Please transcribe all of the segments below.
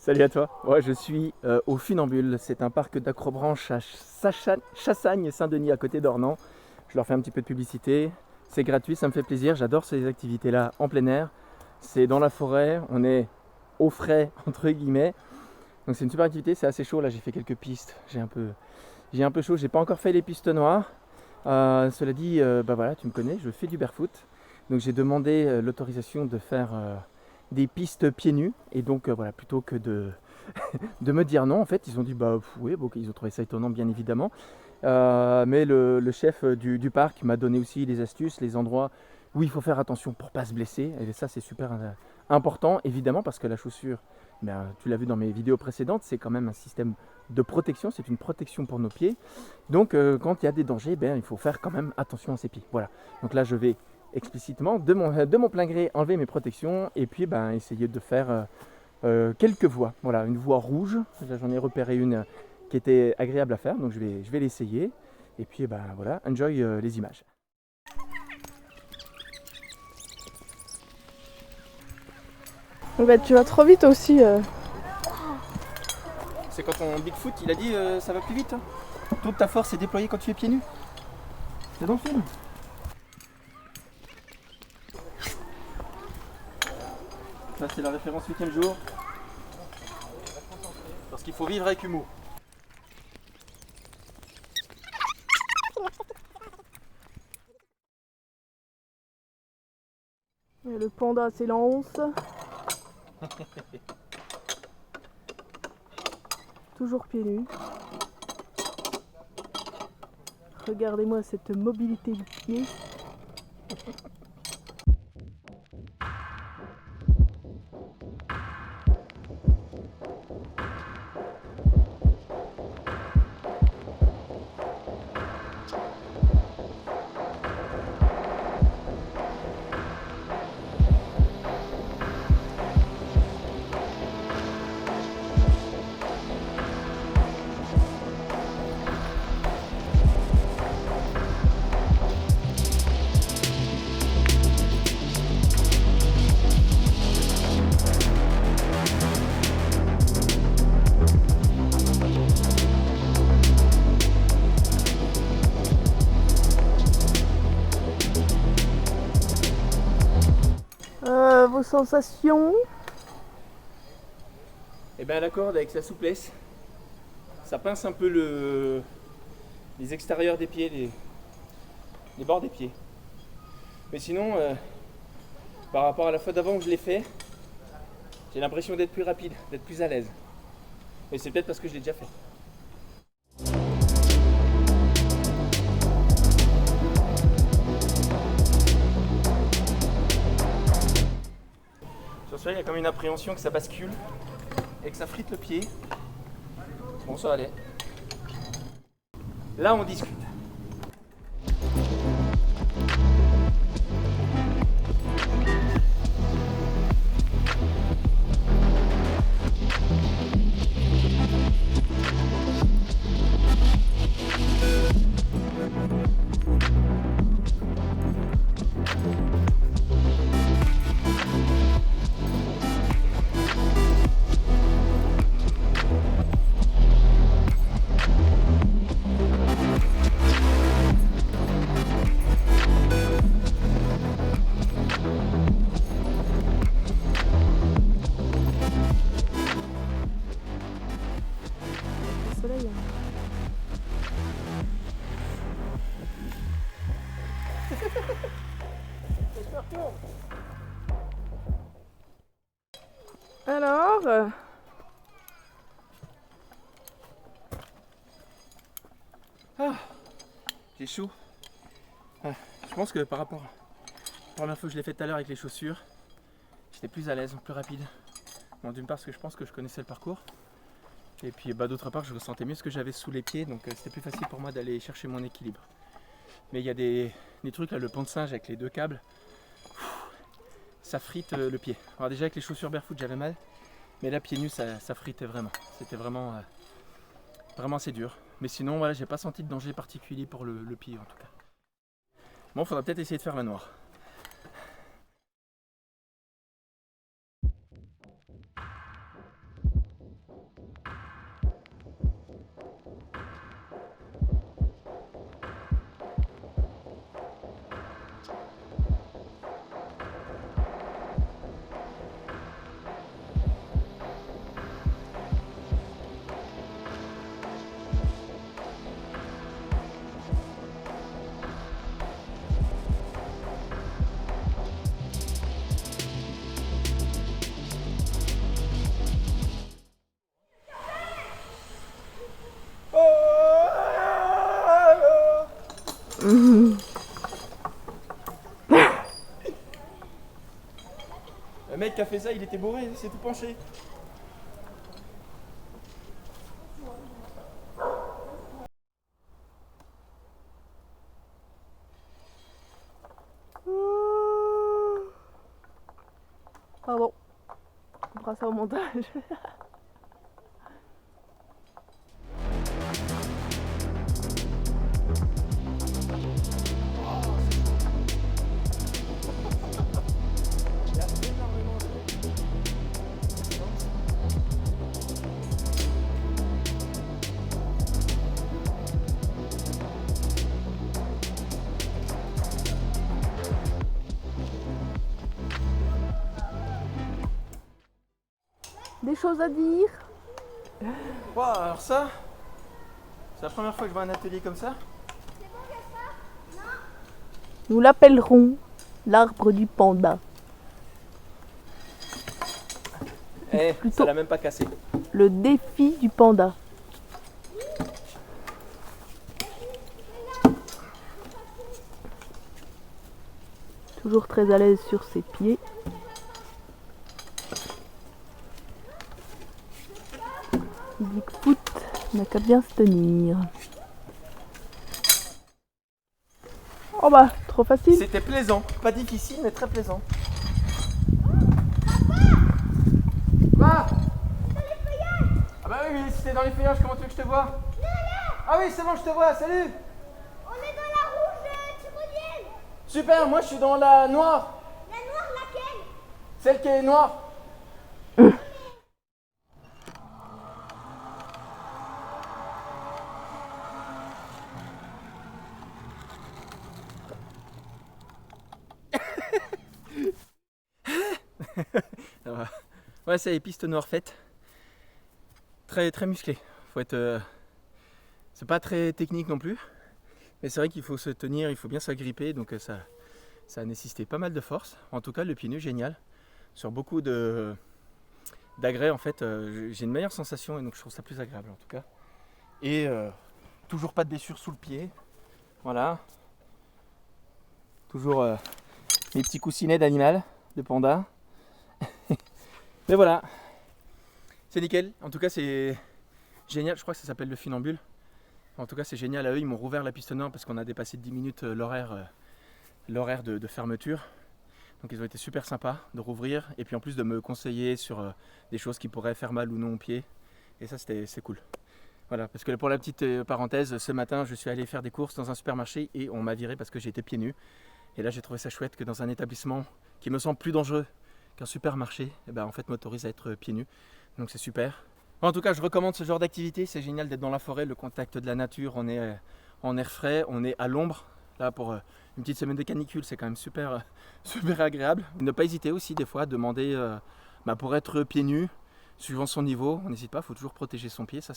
Salut à toi. Ouais, je suis au Funambule. C'est un parc d'acrobranche à Chassagne-Saint-Denis à côté d'Ornans. Je leur fais un petit peu de publicité. C'est gratuit, ça me fait plaisir. J'adore ces activités-là en plein air. C'est dans la forêt, on est au frais entre guillemets. Donc c'est une super activité, c'est assez chaud. Là j'ai fait quelques pistes. J'ai un peu chaud. J'ai pas encore fait les pistes noires. Cela dit, bah voilà, tu me connais, je fais du barefoot. Donc j'ai demandé l'autorisation de faire des pistes pieds nus. Et donc voilà, plutôt que de me dire non, en fait, ils ont dit bah oui, bon, ils ont trouvé ça étonnant, bien évidemment. Mais le chef du parc m'a donné aussi les astuces, les endroits où il faut faire attention pour pas se blesser. Et ça, c'est super important, évidemment, parce que la chaussure, ben, tu l'as vu dans mes vidéos précédentes, c'est quand même un système de protection, c'est une protection pour nos pieds. Donc, quand il y a des dangers, ben, il faut faire quand même attention à ses pieds. Voilà. Donc là, je vais explicitement, de mon plein gré, enlever mes protections et puis ben, essayer de faire quelques voies. Voilà, une voie rouge, là j'en ai repéré une qui était agréable à faire, donc je vais l'essayer. Et puis ben voilà, enjoy les images. Bah, tu vas trop vite aussi. C'est quand ton Bigfoot il a dit ça va plus vite. Hein. Toute ta force est déployée quand tu es pieds nus. C'est dans le film. Ça c'est la référence 8ème jour. Parce qu'il faut vivre avec humour. Et le panda s'élance. Toujours pieds nus. Regardez-moi cette mobilité du pied. Vos sensations? Et bien la corde avec sa souplesse, ça pince un peu les extérieurs des pieds, les bords des pieds. Mais sinon, par rapport à la fois d'avant où je l'ai fait, j'ai l'impression d'être plus rapide, d'être plus à l'aise. Mais c'est peut-être parce que je l'ai déjà fait. Sur celui-là, il y a comme une appréhension que ça bascule et que ça frite le pied. Bon, ça allait. Là, on discute. Le soleil. Alors, J'ai chaud. Je pense que par rapport à la première fois que je l'ai fait tout à l'heure avec les chaussures, j'étais plus à l'aise, plus rapide. Bon, d'une part parce que je pense que je connaissais le parcours. Et puis bah, d'autre part, je ressentais mieux ce que j'avais sous les pieds, donc c'était plus facile pour moi d'aller chercher mon équilibre. Mais il y a des trucs là, le pont de singe avec les deux câbles, ça frite le pied. Alors déjà avec les chaussures barefoot j'avais mal, mais là pieds nus ça fritait vraiment. C'était vraiment assez dur. Mais sinon voilà, j'ai pas senti de danger particulier pour le pied en tout cas. Bon, faudra peut-être essayer de faire la noire. qui a fait ça, il était bourré, c'est tout penché. Pardon. On fera ça au montage. Des choses à dire? Wow, alors ça, c'est la première fois que je vois un atelier comme ça. Nous l'appellerons l'arbre du panda. Eh, Plutôt. ça l'a même pas cassé. Le défi du panda. Toujours très à l'aise sur ses pieds. Bigfoot n'a qu'à bien se tenir. Oh bah, trop facile. C'était plaisant, pas difficile mais très plaisant. Quoi? Ah bah oui, mais si t'es dans les feuillages, comment tu veux que je te vois? Ah oui, c'est bon, je te vois, salut. On est dans la rouge tyrolienne. Super, moi je suis dans la noire. La noire, laquelle? Celle qui est noire. Ça va. Ouais, c'est les pistes noires faites. Très très musclé. Faut être. C'est pas très technique non plus. Mais c'est vrai qu'il faut se tenir, il faut bien s'agripper. Donc ça a nécessité pas mal de force. En tout cas, le pied nu, génial. Sur beaucoup d'agrès, en fait, j'ai une meilleure sensation et donc je trouve ça plus agréable en tout cas. Et toujours pas de blessure sous le pied. Voilà. Toujours mes petits coussinets d'animal, de panda. Mais voilà, c'est nickel. En tout cas, c'est génial. Je crois que ça s'appelle le funambule. En tout cas, c'est génial. À eux, ils m'ont rouvert la piste nord parce qu'on a dépassé de 10 minutes l'horaire de fermeture. Donc, ils ont été super sympas de rouvrir et puis en plus de me conseiller sur des choses qui pourraient faire mal ou non aux pieds. Et ça, c'est cool. Voilà, parce que pour la petite parenthèse, ce matin, je suis allé faire des courses dans un supermarché et on m'a viré parce que j'étais pieds nus. Et là, j'ai trouvé ça chouette que dans un établissement qui me semble plus dangereux qu'un supermarché, eh ben, en fait, m'autorise à être pieds nus. Donc c'est super. En tout cas, je recommande ce genre d'activité. C'est génial d'être dans la forêt, le contact de la nature. On est en air frais, on est à l'ombre. Là, pour une petite semaine de canicule, c'est quand même super, super agréable. Ne pas hésiter aussi des fois à demander pour être pieds nus, suivant son niveau. On n'hésite pas, il faut toujours protéger son pied. Ça,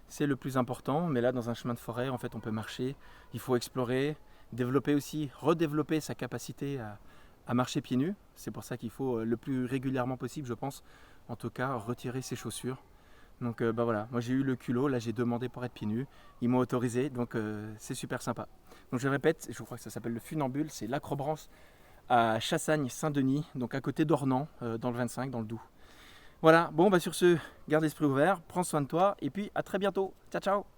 c'est le plus important. Mais là, dans un chemin de forêt, en fait, on peut marcher. Il faut explorer, développer aussi, redévelopper sa capacité à marcher pieds nus. C'est pour ça qu'il faut le plus régulièrement possible, je pense, en tout cas, retirer ses chaussures. Donc voilà, moi j'ai eu le culot, là j'ai demandé pour être pieds nus, ils m'ont autorisé, donc c'est super sympa. Donc je répète, je crois que ça s'appelle le funambule, c'est l'Acrobranche à Chassagne-Saint-Denis, donc à côté d'Ornans, dans le 25, dans le Doubs. Voilà, bon sur ce, garde l'esprit ouvert, prends soin de toi, et puis à très bientôt, ciao ciao.